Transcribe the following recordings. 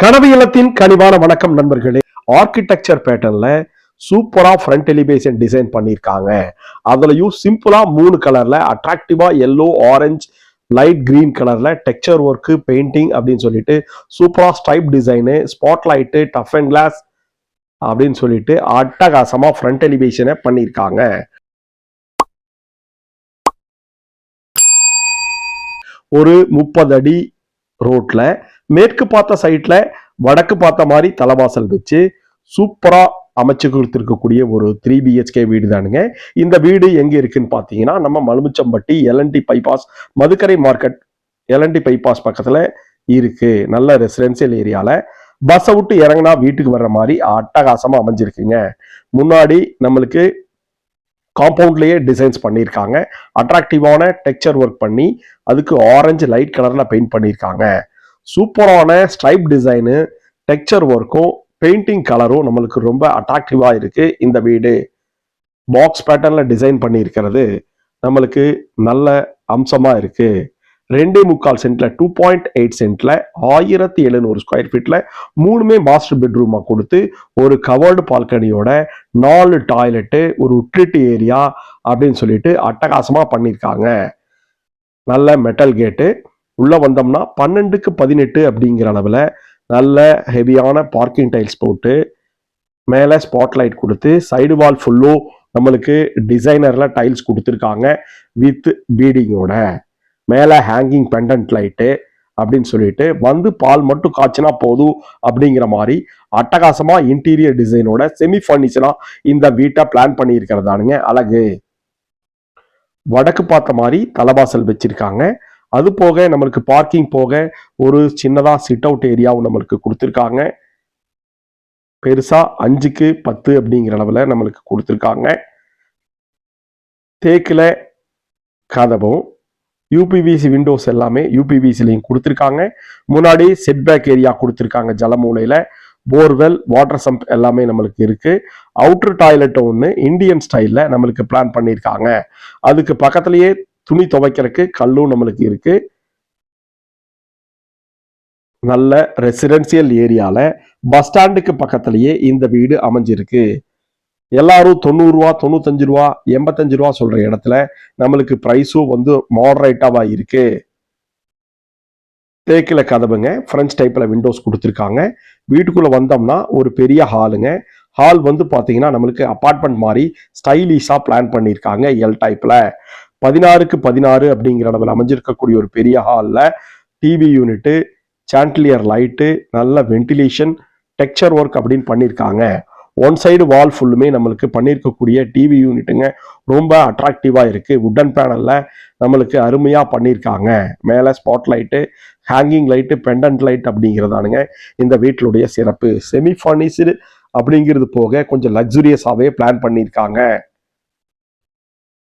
கனவியலத்தின் கனிவான வணக்கம் நண்பர்களே. ஆர்கிடெக்சர் பேட்டர்ன்ல சூப்பரா ஃப்ரண்ட் எலிவேஷன் டிசைன் பண்ணியிருக்காங்க. அதுலயும் சிம்பிளா 3 கலர்ல அட்ராக்டிவா எல்லோ, ஆரஞ்சு, லைட் கிரீன் கலர்ல டெக்ஸ்சர் ஒர்க், பெயிண்டிங் அப்படின்னு சொல்லிட்டு சூப்பரா stripe design, spot light, tough and glass அப்படின்னு சொல்லிட்டு அட்டகாசமா ஃப்ரண்ட் எலிவேஷனை பண்ணியிருக்காங்க. ஒரு 30 அடி ரோட்ல மேற்கு பார்த்த சைட்ல வடக்கு பார்த்த மாதிரி தலைவாசல் வச்சு சூப்பரா அமைச்சு கொடுத்திருக்கக்கூடிய ஒரு 3 BHK வீடு தானுங்க. இந்த வீடு எங்க இருக்குன்னு பாத்தீங்கன்னா நம்ம Malumichampatti L and T bypass, Madukkarai market L and T bypass பக்கத்துல இருக்கு. நல்ல ரெசிடென்சியல் ஏரியால பஸ்ஸை விட்டு இறங்கினா வீட்டுக்கு வர்ற மாதிரி அட்டகாசமா அமைஞ்சிருக்குங்க. முன்னாடி நம்மளுக்கு காம்பவுண்ட்லயே டிசைன்ஸ் பண்ணியிருக்காங்க. அட்ராக்டிவான டெக்ஸ்சர் ஒர்க் பண்ணி அதுக்கு ஆரஞ்சு லைட் கலர்ல பெயிண்ட் பண்ணியிருக்காங்க. சூப்பரான ஸ்ட்ரைப் டிசைனு, டெக்ஸ்சர் ஒர்க்கும் பெயிண்டிங் கலரும் நம்மளுக்கு ரொம்ப அட்ராக்டிவா இருக்கு. இந்த வீடு பாக்ஸ் பேட்டர்ன்ல டிசைன் பண்ணி இருக்கிறது நம்மளுக்கு நல்ல அம்சமா இருக்கு. 2.25 சென்ட்ல 2.8 சென்ட்ல 1700 ஸ்கொயர் ஃபீட்ல 3மே மாஸ்டர் பெட்ரூமா கொடுத்து ஒரு கவர்டு பால்கனியோட 4 டாய்லெட்டு, ஒரு உட்லிட்டி ஏரியா அப்படின்னு சொல்லிட்டு அட்டகாசமா பண்ணியிருக்காங்க. நல்ல மெட்டல் கேட்டு உள்ள வந்தோம்னா 12க்கு 18 அப்படிங்கிற அளவுல நல்ல ஹெவியான பார்க்கிங் டைல்ஸ் போட்டு மேல ஸ்பாட் லைட் கொடுத்து சைடு வால் ஃபுல்லோ நம்மளுக்கு டிசைனர்ல டைல்ஸ் கொடுத்துருக்காங்க வித் பீடிங்கோட. மேல ஹேங்கிங் பெண்டன்ட் லைட்டு அப்படின்னு சொல்லிட்டு வந்து பால் மட்டும் காய்ச்சினா போதும் அப்படிங்கிற மாதிரி அட்டகாசமா இன்டீரியர் டிசைனோட செமி ஃபர்னிச்சரா இந்த வீட்டை பிளான் பண்ணி இருக்கிறதானுங்க அழகு. வடக்கு பார்த்த மாதிரி தலைவாசல் வச்சிருக்காங்க. அது போக நம்மளுக்கு பார்க்கிங் போக ஒரு சின்னதா சிட் அவுட் ஏரியாவும் நம்மளுக்கு கொடுத்துருக்காங்க. பெருசா 5க்கு 10 அப்படிங்கிற அளவுல நம்மளுக்கு கொடுத்துருக்காங்க. தேக்கில கதவும் யூபிவிசி விண்டோஸ் எல்லாமே யூபிவிசிலையும் கொடுத்துருக்காங்க. முன்னாடி செட்பேக் ஏரியா கொடுத்துருக்காங்க. ஜலமூலையில போர்வெல், வாட்டர் சம்ப் எல்லாமே நம்மளுக்கு இருக்கு. அவுட்டர் டாய்லெட் ஒன்று இந்தியன் ஸ்டைல்ல நம்மளுக்கு பிளான் பண்ணியிருக்காங்க. அதுக்கு பக்கத்திலேயே துணி துவைக்கிறதுக்கு கல்லும் நம்மளுக்கு இருக்கு. நல்ல ரெசிடென்சியல் ஏரியால பஸ் ஸ்டாண்டுக்கு பக்கத்திலேயே இந்த வீடு அமைஞ்சிருக்கு. எல்லாரும் 90 ரூபா, 95 ரூபா, 85 ரூபா சொல்ற இடத்துல நம்மளுக்கு பிரைஸும் வந்து மாடரேட்டாவா இருக்கு. தேக்கில கதவுங்க, பிரெஞ்ச் டைப்ல விண்டோஸ் கொடுத்துருக்காங்க. வீட்டுக்குள்ள வந்தோம்னா ஒரு பெரிய ஹாலுங்க. ஹால் வந்து பாத்தீங்கன்னா நம்மளுக்கு அபார்ட்மெண்ட் மாதிரி ஸ்டைலிஷா பிளான் பண்ணியிருக்காங்க. எல் டைப்ல 16க்கு 16 அப்படிங்கிற அளவில் அமைஞ்சிருக்கக்கூடிய ஒரு பெரிய ஹாலில் டிவி யூனிட்டு, சாண்டிலியர் லைட்டு, நல்ல வென்டிலேஷன், டெக்ஸ்சர் ஒர்க் அப்படின்னு பண்ணியிருக்காங்க. ஒன் சைடு வால் ஃபுல்லுமே நம்மளுக்கு பண்ணியிருக்கக்கூடிய டிவி யூனிட்டுங்க ரொம்ப அட்ராக்டிவா இருக்கு. உட்டன் பேனல்ல நம்மளுக்கு அருமையா பண்ணியிருக்காங்க. மேலே spot light, hanging light, pendant light அப்படிங்கிறதானுங்க இந்த வீட்டிலுடைய சிறப்பு. செமி ஃபர்னிஷ்டு அப்படிங்கிறது போக கொஞ்சம் லக்ஸுரியஸாவே பிளான் பண்ணியிருக்காங்க.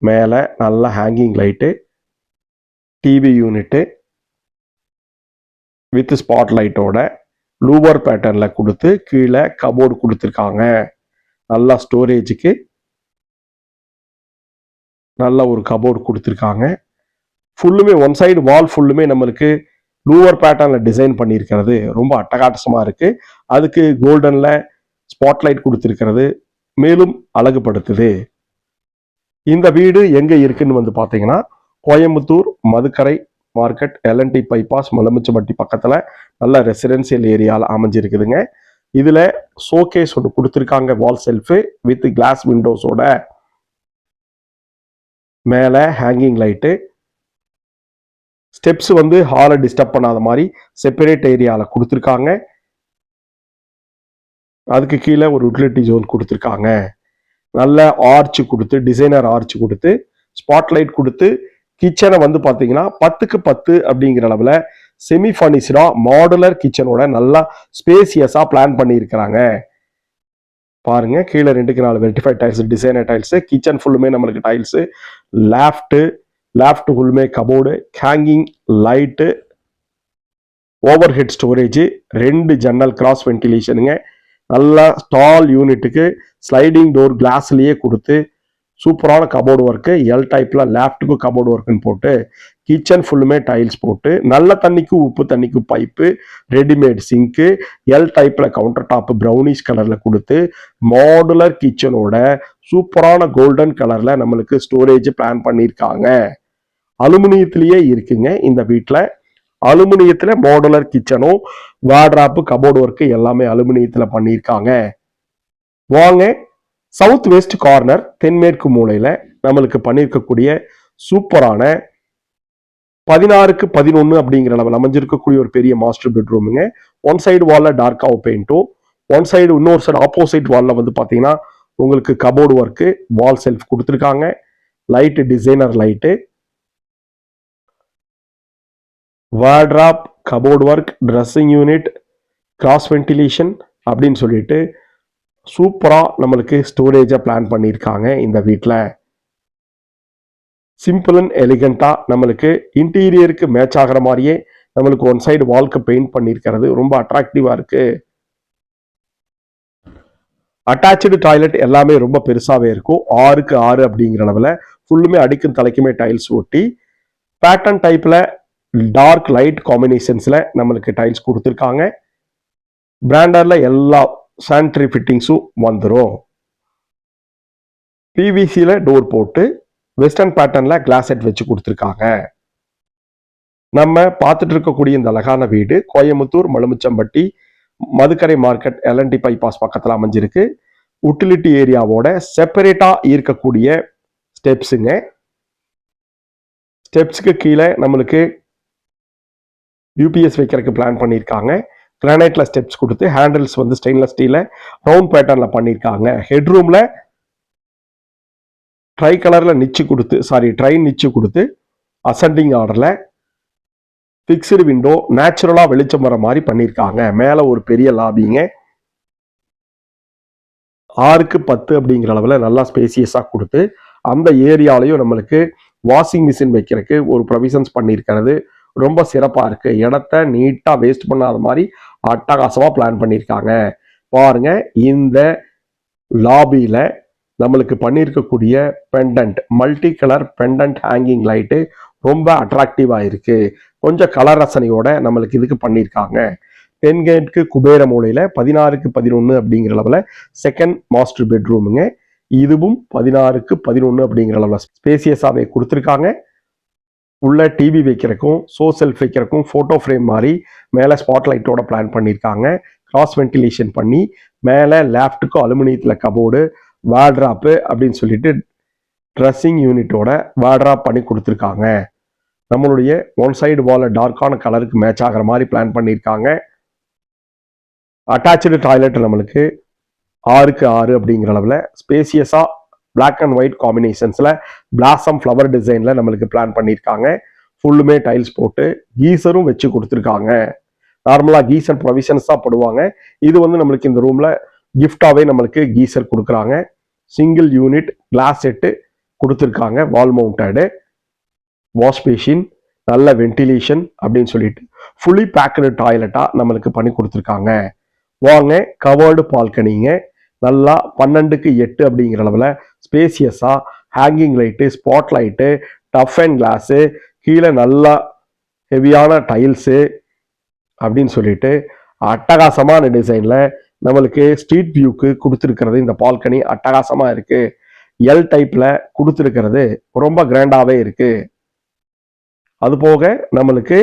மேல நல்ல hanging light, TV unit with spot லைட்டோட லூவர் பேட்டர்ன்ல கொடுத்து கீழே கபோர்டு கொடுத்துருக்காங்க. நல்லா ஸ்டோரேஜுக்கு நல்ல ஒரு கபோர்டு கொடுத்துருக்காங்க. ஃபுல்லுமே ஒன் சைடு வால் ஃபுல்லுமே நம்மளுக்கு லூவர் பேட்டர்ன்ல டிசைன் பண்ணியிருக்கிறது ரொம்ப அட்டகாட்டமா இருக்கு. அதுக்கு கோல்டன்ல ஸ்பாட் லைட் கொடுத்துருக்கிறது மேலும் அழகுபடுத்துது. இந்த வீடு எங்க இருக்குன்னு வந்து பாத்தீங்கன்னா கோயம்புத்தூர் மதுக்கரை மார்க்கெட் எல்என்டி பைபாஸ் மலுமிச்சம்பட்டி பக்கத்துல நல்ல ரெசிடென்சியல் ஏரியால அமைஞ்சிருக்குதுங்க. இதுல ஷோகேஸ் ஒன்று கொடுத்துருக்காங்க, வால் செல்ஃபு வித் கிளாஸ் விண்டோஸோட. மேல ஹேங்கிங் லைட்டு, ஸ்டெப்ஸ் வந்து ஹாலை டிஸ்டர்ப் பண்ணாத மாதிரி செப்பரேட் ஏரியால கொடுத்துருக்காங்க. அதுக்கு கீழே ஒரு யூட்டிலிட்டி ஜோன் கொடுத்துருக்காங்க. நல்ல ஆர்ச் கொடுத்து டிசைனர் ஆர்ச் கொடுத்து ஸ்பாட்லைட் கொடுத்து கிச்சனை வந்து பாத்தீங்கன்னா 10க்கு 10 அப்படிங்கிற அளவுல செமி ஃபர்னிஷ்டா மாடுலர் கிச்சனோட நல்லா ஸ்பேசியஸா பிளான் பண்ணி இருக்கிறாங்க. பாருங்க, கீழே 2க்கு 4 vitrified tiles, designer tiles, kitchen ஃபுல்லுமே நம்மளுக்கு டைல்ஸ், லேஃப்ட் ஃபுல்லுமே cupboard, hanging light, over head storage, 2 ஜன்னல் கிராஸ் வென்டிலேஷனுங்க. நல்லா ஸ்டால் யூனிட்டுக்கு ஸ்லைடிங் டோர் கிளாஸ்லயே கொடுத்து சூப்பரான கபோர்டு ஒர்க்கு, எல் டைப்ல லேப்டுக்கு கபோர்டு ஒர்க்குன்னு போட்டு கிச்சன் ஃபுல்லுமே டைல்ஸ் போட்டு நல்ல தண்ணிக்கு உப்பு தண்ணிக்கு பைப்பு, ரெடிமேட் சிங்க்கு, எல் டைப்ல கவுண்டர் டாப் ப்ரௌனிஷ் கலர்ல கொடுத்து மாடுலர் கிச்சனோட சூப்பரான கோல்டன் கலர்ல நம்மளுக்கு ஸ்டோரேஜ் பிளான் பண்ணியிருக்காங்க. அலுமினியத்திலேயே இருக்குங்க இந்த வீட்டில். அலுமினியத்துல மாடுலர் கிச்சனும் வார்ட்ராப் கபோர்டு ஒர்க்கு எல்லாமே அலுமினியத்துல பண்ணியிருக்காங்க. வாங்க சவுத் வெஸ்ட் கார்னர் தென்மேற்கு மூலையில நம்மளுக்கு பண்ணியிருக்கக்கூடிய சூப்பரான 16x11 அப்படிங்கிற அளவில் அமைஞ்சிருக்கக்கூடிய ஒரு பெரிய மாஸ்டர் பெட்ரூமுங்க. ஒன் சைடு வால்ல டார்க்காக பெயிண்டும், ஒன் சைடு இன்னொரு சைடு ஆப்போசிட் வால்ல வந்து பார்த்தீங்கன்னா உங்களுக்கு கபோர்டு ஒர்க்கு, வால் செல்ஃப் கொடுத்துருக்காங்க, light designer light, wardrobe, cupboard work, dressing unit, cross ventilation அப்படின்னு சொல்லிட்டு சூப்பரா நம்மளுக்கு ஸ்டோரேஜா பிளான் பண்ணியிருக்காங்க இந்த வீட்டில். சிம்பிள் அண்ட் எலிகண்டா நம்மளுக்கு இன்டீரியருக்கு மேட்ச் ஆகிற மாதிரியே நம்மளுக்கு ஒன் சைடு வால்க்கு பெயிண்ட் பண்ணியிருக்கிறது ரொம்ப அட்ராக்டிவா இருக்கு. அட்டாச்சு டாய்லெட் எல்லாமே ரொம்ப பெருசாவே இருக்கும். 6x6 அப்படிங்கிற அளவில் ஃபுல்லுமே அடிக்கும் தலைக்குமே டைல்ஸ் ஒட்டி பேட்டர்ன் டைப்ல டார்க் லைட் காம்பினேஷன்ஸ்ல நம்மளுக்கு டைல்ஸ் கொடுத்துருக்காங்க. பிராண்டர்ல எல்லா சானிட்டரி ஃபிட்டிங்ஸும் வந்துடும். பிவிசியில டோர் போட்டு வெஸ்டர்ன் பேட்டர்ன்ல கிளாஸ் செட் வச்சு கொடுத்துருக்காங்க. நம்ம பார்த்துட்டு இருக்கக்கூடிய இந்த அழகான வீடு கோயம்புத்தூர் மலுமிச்சம்பட்டி மதுக்கரை மார்க்கெட் எல்என்டி பைபாஸ் பக்கத்தில் அமைஞ்சிருக்கு. யூட்டிலிட்டி ஏரியாவோட செப்பரேட்டா இருக்கக்கூடிய ஸ்டெப்ஸுங்க. ஸ்டெப்ஸுக்கு கீழே நம்மளுக்கு யூபிஎஸ் வைக்கிறதுக்கு பிளான் பண்ணியிருக்காங்க. கிரானைட்ல ஸ்டெப்ஸ் கொடுத்து ஹேண்டில்ஸ் வந்து ஸ்டெயின்லெஸ் ஸ்டீல ரவுண்ட் பேட்டர்ன்ல பண்ணியிருக்காங்க. ஹெட்ரூம்ல ட்ரை கலர்ல ட்ரை நிச்சு கொடுத்து அசெண்டிங் ஆர்டர்ல பிக்ஸ்டு விண்டோ நேச்சுரலா வெளிச்சம் வர மாதிரி பண்ணியிருக்காங்க. மேல ஒரு பெரிய லாபிங்க 6x10 அப்படிங்கிற அளவில் நல்லா ஸ்பேசியஸா கொடுத்து அந்த ஏரியாலையும் நம்மளுக்கு வாஷிங் மிஷின் வைக்கிறதுக்கு ஒரு ப்ரொவிஷன்ஸ் பண்ணியிருக்கிறது ரொம்ப சிறப்பா இருக்கு. இடத்த நீட்டா வேஸ்ட் பண்ணாத மாதிரி அட்டகாசமா பிளான் பண்ணியிருக்காங்க. பாருங்க இந்த லாபியில நம்மளுக்கு பண்ணியிருக்கக்கூடிய pendant multi colour pendant hanging light ரொம்ப அட்ராக்டிவா இருக்கு. கொஞ்சம் கலர் ரசனையோட நம்மளுக்கு இதுக்கு பண்ணியிருக்காங்க. தென்கேட்கு குபேர மூலையில 16x11 அப்படிங்கிற அளவில் செகண்ட் மாஸ்டர் பெட்ரூமுங்க. இதுவும் 16x11 அப்படிங்கிற அளவில் ஸ்பேசியஸாவே கொடுத்துருக்காங்க. உள்ள டிவி வைக்கிறக்கும் ஷோ செல்ஃப் வைக்கிறக்கும் போட்டோ ஃப்ரேம் மாதிரி மேலே ஸ்பாட் லைட்டோட பிளான் பண்ணியிருக்காங்க. கிராஸ் வென்டிலேஷன் பண்ணி மேலே லேப்டுக்கும் அலுமினியத்தில் கபோர்டு வார்ட்ராப்பு அப்படின்னு சொல்லிட்டு ட்ரெஸ்ஸிங் யூனிட்டோட வார்ட்ராப் பண்ணி கொடுத்துருக்காங்க. நம்மளுடைய ஒன் சைடு வால்ல டார்க்கான கலருக்கு மேட்ச் ஆகிற மாதிரி பிளான் பண்ணியிருக்காங்க. அட்டாச்சு டாய்லெட் நம்மளுக்கு 6x6 அப்படிங்கிற அளவில் ஸ்பேசியஸா பிளாக் அண்ட் ஒயிட் காம்பினேஷன்ஸ்ல பிளாசம் ஃப்ளவர் டிசைன்ல நம்மளுக்கு பிளான் பண்ணியிருக்காங்க. ஃபுல்லுமே டைல்ஸ் போட்டு கீசரும் வச்சு கொடுத்துருக்காங்க. நார்மலா கீசர் ப்ரொவிஷன்ஸ் தான் போடுவாங்க. இது வந்து நம்மளுக்கு இந்த ரூம்ல கிஃப்டாவே நம்மளுக்கு கீசர் கொடுக்குறாங்க. சிங்கிள் யூனிட் கிளாஸ் செட்டு கொடுத்துருக்காங்க. வால் மவுண்டடு வாஷ் பேஷின் நல்ல வென்டிலேஷன் அப்படின்னு சொல்லிட்டு ஃபுல்லி பேக்கடு டாய்லெட்டா நம்மளுக்கு பண்ணி கொடுத்துருக்காங்க. வாங்க கவர்டு பால்கனிங்க நல்லா 12x8 அப்படிங்கிற அளவில் ஸ்பேசியஸா hanging light spot light tough and glass கீழே நல்லா ஹெவியான டைல்ஸு அப்படின்னு சொல்லிட்டு அட்டகாசமான டிசைன்ல நம்மளுக்கு ஸ்ட்ரீட் வியூக்கு கொடுத்துருக்கிறது. இந்த பால்கனி அட்டகாசமா இருக்கு. எல் டைப்ல கொடுத்துருக்கிறது ரொம்ப கிராண்டாவே இருக்கு. அது போக நம்மளுக்கு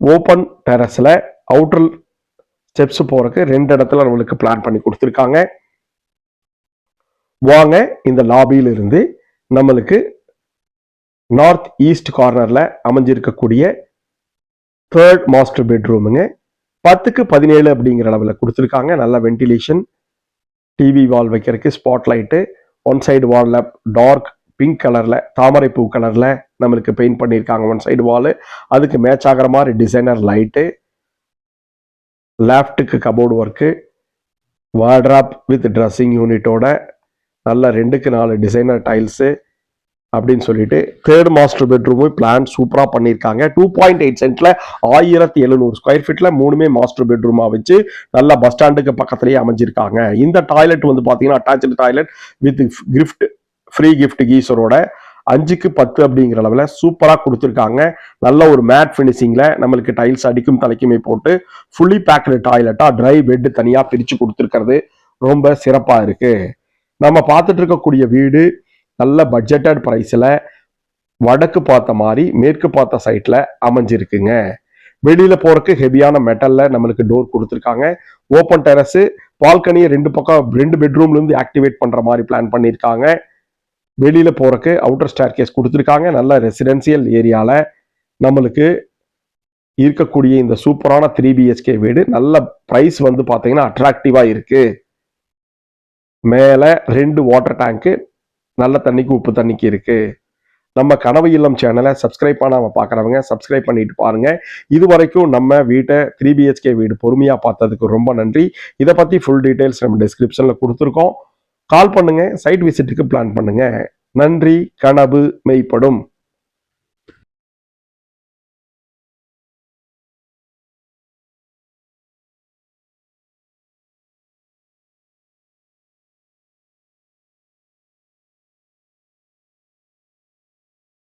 ஓப்பன் டெரஸ்ல அவுட்டர் ஸ்டெப்ஸ் போறதுக்கு 2 இடத்துல நம்மளுக்கு பிளான் பண்ணி கொடுத்துருக்காங்க. வாங்க இந்த லாபியில இருந்து நம்மளுக்கு நார்த் ஈஸ்ட் கார்னர்ல அமைஞ்சிருக்கக்கூடிய தேர்ட் மாஸ்டர் பெட்ரூமுங்க. 10x17 அப்படிங்கிற அளவில் கொடுத்துருக்காங்க. நல்ல வென்டிலேஷன், டிவி வால் வைக்கிறதுக்கு ஸ்பாட் லைட்டு, ஒன் சைடு வால்ல டார்க் பிங்க் கலர்ல தாமரை பூ கலர்ல நம்மளுக்கு பெயிண்ட் பண்ணியிருக்காங்க. ஒன் சைடு வால் அதுக்கு மேட்ச் ஆகிற மாதிரி டிசைனர் லைட்டு, லேப்டுக்கு cupboard work, wardrobe with dressing யூனிட்டோட நல்ல 2x4 டிசைனர் டைல்ஸு அப்படின்னு சொல்லிட்டு தேர்ட் மாஸ்டர் பெட்ரூமும் பிளான் சூப்பரா பண்ணியிருக்காங்க. 2.8 சென்ட்ல 1700 ஸ்கொயர் ஃபீட்ல 3மே மாஸ்டர் பெட்ரூமா வச்சு நல்லா பஸ் ஸ்டாண்டுக்கு பக்கத்திலேயே அமைஞ்சிருக்காங்க. இந்த டாய்லெட் வந்து பாத்தீங்கன்னா attach toilet with gift free gift கீசரோட 5க்கு 10 அப்படிங்கிற அளவுல சூப்பரா கொடுத்துருக்காங்க. நல்ல ஒரு மேட் பினிஷிங்ல நம்மளுக்கு டைல்ஸ் அடிக்கும் தலைக்குமே போட்டு ஃபுல்லி பேக்டு டாய்லெட்டா ட்ரை பெட் தனியா பிரிச்சு கொடுத்துருக்கிறது ரொம்ப சிறப்பா இருக்கு. நம்ம பார்த்துட்டு இருக்கக்கூடிய வீடு நல்ல பட்ஜெட்டட் பிரைஸ்ல வடக்கு பார்த்த மாதிரி மேற்கு பார்த்த சைட்ல அமைஞ்சிருக்குங்க. வெளியில போறதுக்கு ஹெவியான மெட்டல்ல நம்மளுக்கு டோர் கொடுத்துருக்காங்க. ஓப்பன் டெரஸ், பால்கனியை 2 பக்கம் 2 பெட்ரூம்ல இருந்து ஆக்டிவேட் பண்ற மாதிரி பிளான் பண்ணியிருக்காங்க. வெளியில போறதுக்கு அவுட்டர் ஸ்டேர் கேஸ் கொடுத்துருக்காங்க. நல்ல ரெசிடென்சியல் ஏரியால நம்மளுக்கு இருக்கக்கூடிய இந்த சூப்பரான 3 BHK வீடு நல்ல பிரைஸ் வந்து பாத்தீங்கன்னா அட்ராக்டிவா இருக்கு. மேல 2 வாட்டர் டேங்க் நல்ல தண்ணிக்கு உப்பு தண்ணிக்கு இருக்கு. நம்ம கனவு இல்லம் சேனலை சப்ஸ்கிரைப் பண்ணாம பாக்குறவங்க சப்ஸ்கிரைப் பண்ணிட்டு பாருங்க. இது வரைக்கும் நம்ம வீட்டை 3 BHK வீடு பொறுமையா பார்த்ததுக்கு ரொம்ப நன்றி. இதை பத்தி ஃபுல் டீடைல்ஸ் நம்ம டிஸ்கிரிப்ஷன்ல கொடுத்துருக்கோம். கால் பண்ணுங்க, சைட் விசிட்டுக்கு பிளான் பண்ணுங்க. நன்றி. கனவு மெய்ப்படும்.